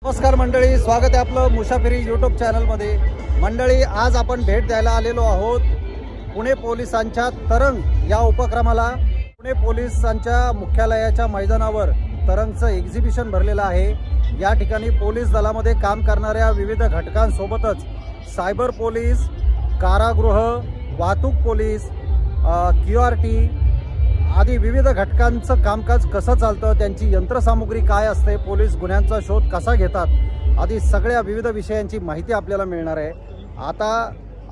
नमस्कार मंडळी, स्वागत आहे आपलं मुसाफिरी यूट्यूब चॅनलमध्ये। मंडळी, आज आपण भेट द्यायला आलेलो आहोत पुणे पोलिसांच्या तरंग या उपक्रमाला। पुणे पोलिसांच्या मुख्यालयाच्या मैदानावर तरंगचं एक्झिबिशन भरलेलं आहे। या ठिकाणी पोलीस दलामध्ये काम करणाऱ्या विविध घटकांसोबतच सायबर पोलीस, कारागृह, वाहतूक पोलीस, QRT आदी विविध घटकांचं कामकाज कसं चालतं, त्यांची यंत्रसामुग्री काय असते, पोलीस गुन्ह्यांचा शोध कसा घेतात आदी सगळ्या विविध विषयांची माहिती आपल्याला मिळणार आहे। आता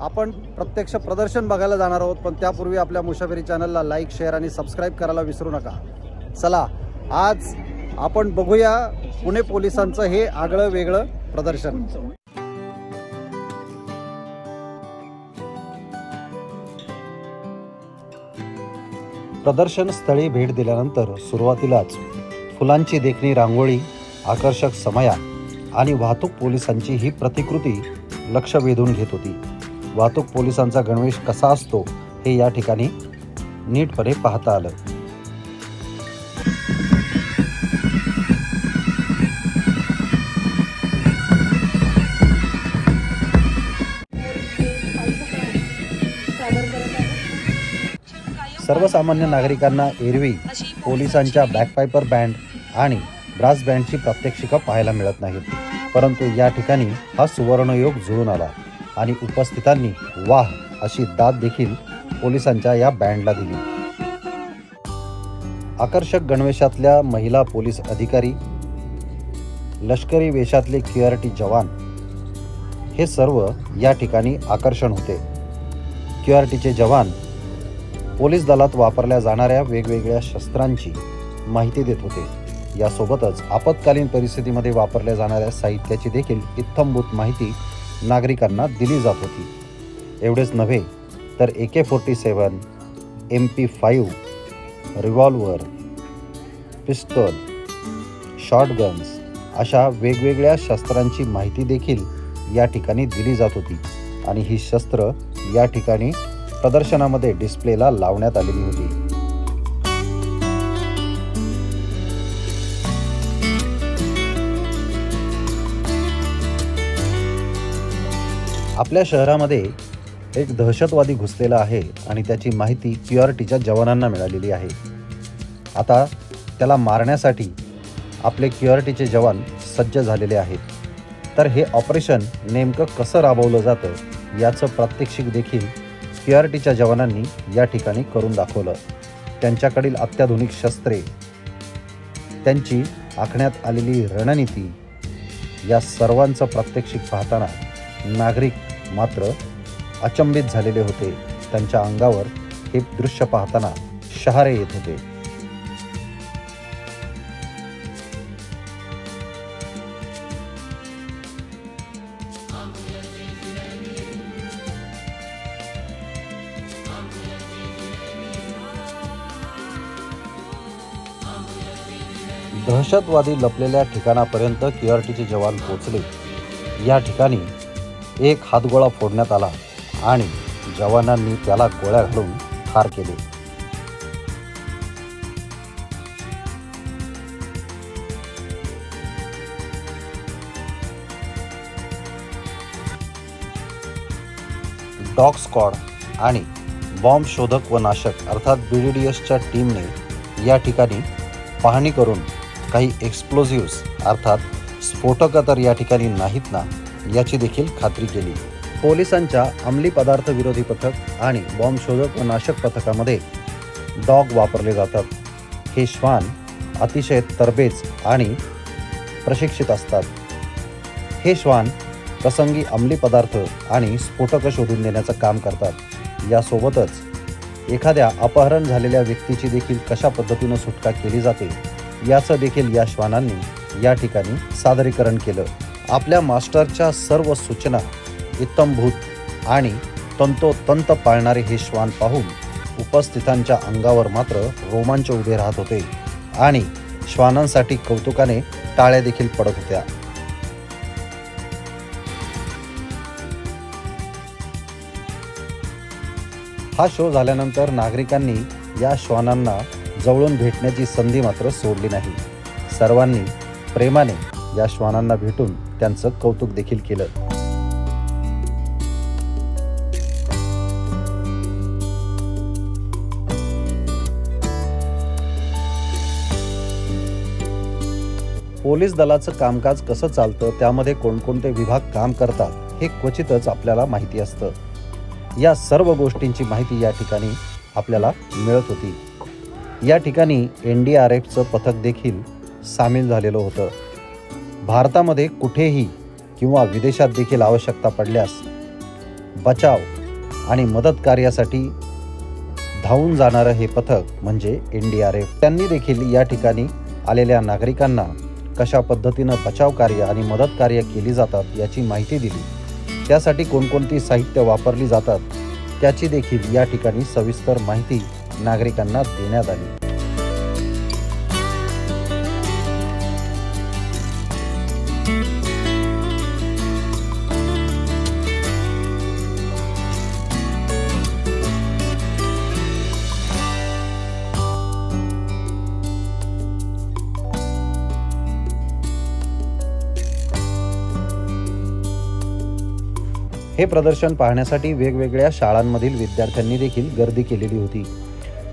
आपण प्रत्यक्ष प्रदर्शन बघायला जाणार आहोत, पण त्यापूर्वी आपल्या मुसाफिरी चॅनलला लाईक, शेअर आणि सबस्क्राइब करायला विसरू नका। चला, आज आपण बघूया पुणे पोलिसांचं हे आगळं वेगळं प्रदर्शन। प्रदर्शन स्थळी भेट दिल्यानंतर सुरुवातीलाच फुलांची देखणी रांगोळी, आकर्षक समया आणि वाहतूक पोलिसांची ही प्रतिकृती लक्ष वेधून घेत होती। वाहतूक पोलिसांचा गणवेश कसा असतो हे या ठिकाणी नीटपणे पाहता आलं। सर्वसामान्य नागरिकांना एरवी पोलिसांच्या बॅकपायपर बँड आणि ब्रास बँडची प्रात्यक्षिकं पाहायला मिळत नाहीत, परंतु या ठिकाणी हा सुवर्णयोग जुळून आला आणि उपस्थितांनी वाह अशी दाद देखील पोलिसांच्या या बँडला दिली। आकर्षक गणवेशातल्या महिला पोलीस अधिकारी, लष्करी वेशातले QRT जवान हे सर्व या ठिकाणी आकर्षण होते। QRTचे जवान पोलीस दलात वापरल्या जाणाऱ्या वेगवेगळ्या शस्त्रांची माहिती देत होते। यासोबतच आपत्कालीन परिस्थितीमध्ये वापरल्या जाणाऱ्या साहित्याची देखील इत्थंभूत माहिती नागरिकांना दिली जात होती। एवढेच नव्हे तर AK-47, MP5, revolver, pistol, shotguns अशा वेगवेगळ्या शस्त्रांची माहिती देखील या ठिकाणी दिली जात होती आणि ही शस्त्र या ठिकाणी प्रदर्शनामध्ये डिस्प्लेला लावण्यात आलेली होती। आपल्या शहरामध्ये एक दहशतवादी घुसलेला आहे आणि त्याची माहिती QRTच्या जवानांना मिळालेली आहे। आता त्याला मारण्यासाठी आपले QRTचे जवान सज्ज झालेले आहेत। तर हे ऑपरेशन नेमकं कसं राबवलं जातं याचं प्रात्यक्षिक देखील QRTच्या जवानांनी या ठिकाणी करून दाखवलं। त्यांच्याकडील अत्याधुनिक शस्त्रे, त्यांची आखण्यात आलेली रणनीती या सर्वांचं प्रात्यक्षिक पाहताना नागरिक मात्र अचंबित झालेले होते। त्यांच्या अंगावर हे दृश्य पाहताना शहारे येत होते। दहशतवादी लपलेल्या ठिकाणापर्यंत QRTचे जवान पोहोचले। या ठिकाणी एक हातगोळा फोडण्यात आला आणि जवानांनी त्याला गोळ्या घालून ठार केले। डॉग स्क्वॉड आणि बॉम्ब शोधक व नाशक अर्थात BDDSच्या टीमने या ठिकाणी पाहणी करून काही एक्सप्लोजिव्स अर्थात स्फोटक तर या ठिकाणी नाहीत ना याची देखील खात्री केली। पोलिसांच्या अंमली पदार्थ विरोधी पथक आणि बॉम्ब शोधक व नाशक पथकामध्ये डॉग वापरले जातात। हे श्वान अतिशय तरबेज आणि प्रशिक्षित असतात। हे श्वान प्रसंगी अंमली पदार्थ आणि स्फोटक शोधून देण्याचं काम करतात। यासोबतच एखाद्या अपहरण झालेल्या व्यक्तीची देखील कशा पद्धतीनं सुटका केली जाते याचं देखील या श्वानांनी या ठिकाणी सादरीकरण केलं। आपल्या मास्टरच्या सर्व सूचना इत्थंभूत आणि तंतोतंत पाळणारे हे श्वान पाहून उपस्थितांच्या अंगावर मात्र रोमांच उभे राहत होते आणि श्वानांसाठी कौतुकाने टाळ्या देखील पडत होत्या। हा शो झाल्यानंतर नागरिकांनी या श्वानांना जवळून भेटण्याची संधी मात्र सोडली नाही। सर्वांनी प्रेमाने या श्वानांना भेटून त्यांचं कौतुक देखील केलं. पोलीस दलाचं कामकाज कसं चालतं, त्यामध्ये कोणकोणते विभाग काम करतात हे क्वचितच आपल्याला माहिती असतं. या सर्व गोष्टींची माहिती या ठिकाणी आपल्याला मिळत होती. या ठिकाणी NDRFचं पथक देखील सामील झालेलं होतं. भारतामध्ये कुठेही किंवा विदेशात देखील आवश्यकता पडल्यास बचाव आणि मदत कार्यासाठी धावून जाणारं हे पथक म्हणजे NDRF. त्यांनी देखील या ठिकाणी आलेल्या नागरिकांना कशा पद्धतीनं बचाव कार्य आणि मदत कार्य केली जातात याची माहिती दिली. त्यासाठी कोणकोणती साहित्य वापरली जातात त्याची देखील या ठिकाणी सविस्तर माहिती नागरिकांना देण्यात आली. हे प्रदर्शन पाहण्यासाठी वेगवेगळ्या शाळांमधील विद्यार्थ्यांनी देखील गर्दी केलेली होती.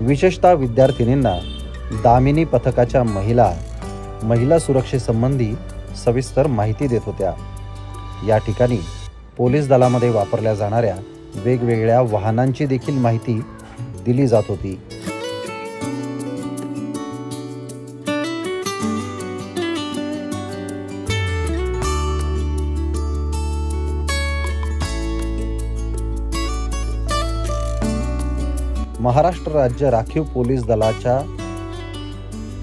विशेषतः विद्यार्थिनींना दामिनी पथकाच्या महिला सुरक्षेसंबंधी सविस्तर माहिती देत होत्या. या ठिकाणी पोलीस दलामध्ये वापरल्या जाणाऱ्या वेगवेगळ्या वाहनांची देखील माहिती दिली जात होती. महाराष्ट्र राज्य राखीव पोलीस दलाच्या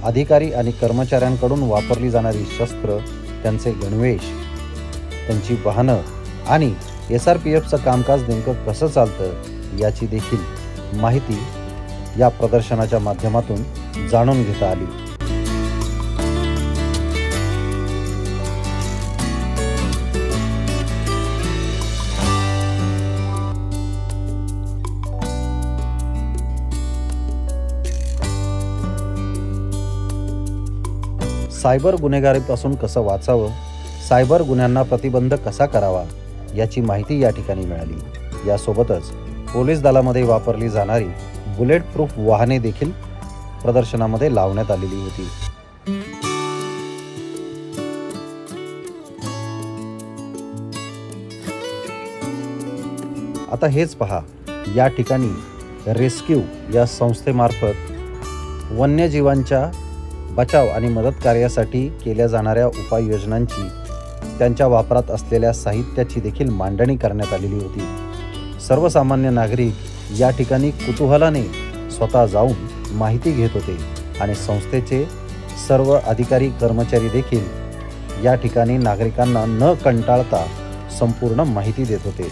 अधिकारी आणि कर्मचाऱ्यांकडून वापरली जाणारी शस्त्र, त्यांचे गणवेश, त्यांची वाहनं आणि SRPFचं कामकाज नेमकं कसं चालतं याची देखील माहिती या प्रदर्शनाच्या माध्यमातून जाणून घेता आली. सायबर गुन्हेगारीपासून कसं वाचावं, सायबर गुन्ह्यांना प्रतिबंध कसा करावा याची माहिती या ठिकाणी मिळाली. यासोबतच पोलीस दलामध्ये वापरली जाणारी बुलेट प्रूफ वाहने देखील प्रदर्शनामध्ये लावण्यात आलेली होती. आता हेच पहा, या ठिकाणी रेस्क्यू या संस्थेमार्फत वन्यजीवांच्या बचाव आणि मदत कार्यासाठी केल्या जाणाऱ्या उपाययोजनांची, त्यांच्या वापरात असलेल्या साहित्याची देखील मांडणी करण्यात आलेली होती. सर्वसामान्य नागरिक या ठिकाणी कुतूहलाने स्वतः जाऊन माहिती घेत होते आणि संस्थेचे सर्व अधिकारी कर्मचारी देखील या ठिकाणी नागरिकांना न कंटाळता संपूर्ण माहिती देत होते.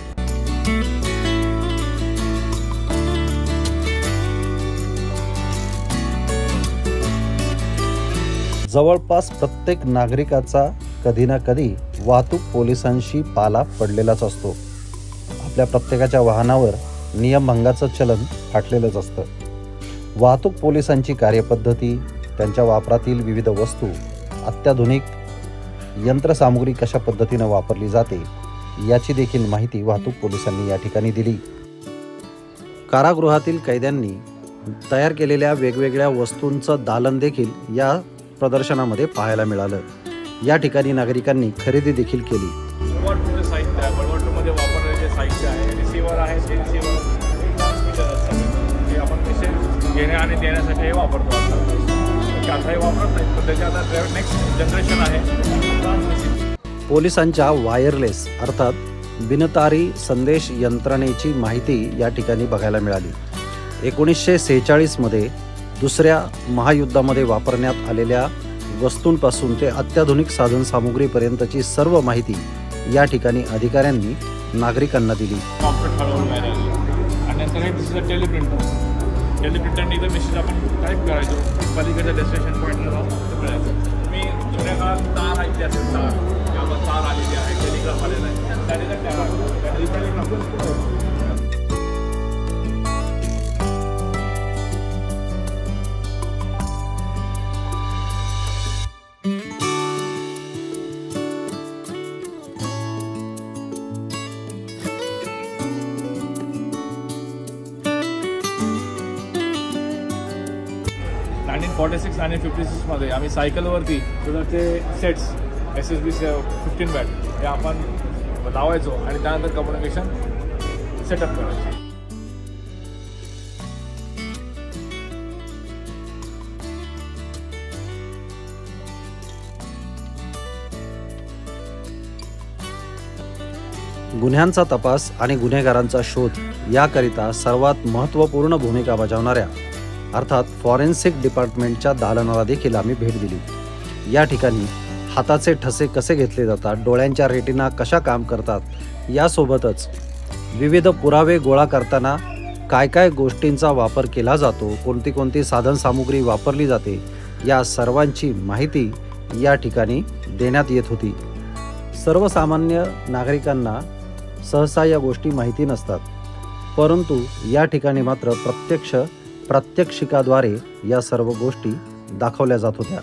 जवळपास प्रत्येक नागरिकाचा कधी ना कधी वाहतूक पोलिसांशी पाला पडलेलाच असतो. आपल्या प्रत्येकाच्या वाहनावर नियमभंगाचं चलन फाटलेलंच असतं. वाहतूक पोलिसांची कार्यपद्धती, त्यांच्या वापरातील विविध वस्तू, अत्याधुनिक यंत्रसामुग्री कशा पद्धतीनं वापरली जाते याची देखील माहिती वाहतूक पोलिसांनी या ठिकाणी दिली. कारागृहातील कैद्यांनी तयार केलेल्या वेगवेगळ्या वस्तूंचं दालन देखील या प्रदर्शनामध्ये पाहायला मिळालं. या ठिकाणी नागरिकांनी खरेदी देखील केली. साहित्य आहे, मध्ये वापरलेले जे साहित्य आहे, रिसिव्हर आहे, ते रिसिव्हर जे आपण पैसे घेणे आणि देण्यासाठी हे वापरतो. आता हे वापरत नाही, पण त्याच्या आता नेक्स्ट जनरेशन आहे. पोलिसांच्या वायरलेस अर्थात बिनतारी संदेश यंत्रणेची माहिती या ठिकाणी बघायला मिळाली. 1946 मध्ये दुसऱ्या महायुद्धामध्ये वापरण्यात आलेल्या वस्तूंपासून ते अत्याधुनिक साधनसामुग्रीपर्यंतची सर्व माहिती या ठिकाणी अधिकाऱ्यांनी नागरिकांना दिली. आणि नंतर हे दुसरं टेलिप्रिंटरने इथं मेसेज आपण टाईप करायचो, पलीकडच्या डेस्टिनेशन पॉईंटला जाऊन मिळायचं. मी जुन्या काळात तार ऐकली असेल, तार आलेली आहे, टेलिग्राफ आलेला आहे, 46 आणि 56मध्ये आम्ही सायकलवरती ते सेट्स SSB 15 बॅट हे आपण लावायचो आणि त्यानंतर कम्युनिकेशन सेटअप करायचो. गुन्ह्यांचा तपास आणि गुन्हेगारांचा शोध याकरिता सर्वात महत्त्वपूर्ण भूमिका बजावणाऱ्या अर्थात फॉरेन्सिक डिपार्टमेंटच्या दालनाला देखील आम्ही भेट दिली. या ठिकाणी हाताचे ठसे कसे घेतले जातात, डोळ्यांच्या रेटिना कशा काम करतात, यासोबतच विविध पुरावे गोळा करताना काय काय गोष्टींचा वापर केला जातो, कोणती कोणती साधनसामुग्री वापरली जाते, या सर्वांची माहिती या ठिकाणी देण्यात येत होती. सर्वसामान्य नागरिकांना सहसा या गोष्टी माहिती नसतात, परंतु या ठिकाणी मात्र प्रात्यक्षिकाद्वारे या सर्व गोष्टी दाखवल्या जात होत्या.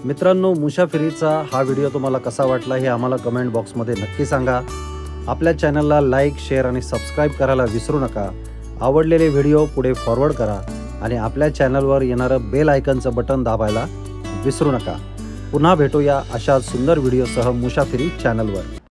मित्रांनो, मुसाफिरीचा हा व्हिडिओ तुम्हाला कसा वाटला हे आम्हाला कमेंट बॉक्समध्ये नक्की सांगा. आपल्या चॅनलला लाईक, शेअर आणि सबस्क्राईब करायला विसरू नका. आवडलेले व्हिडिओ पुढे फॉरवर्ड करा आणि आपल्या चॅनलवर येणारं बेल आयकनचं बटन दाबायला विसरू नका. पुन्हा भेटूया अशा सुंदर व्हिडिओसह मुसाफिरी चॅनलवर.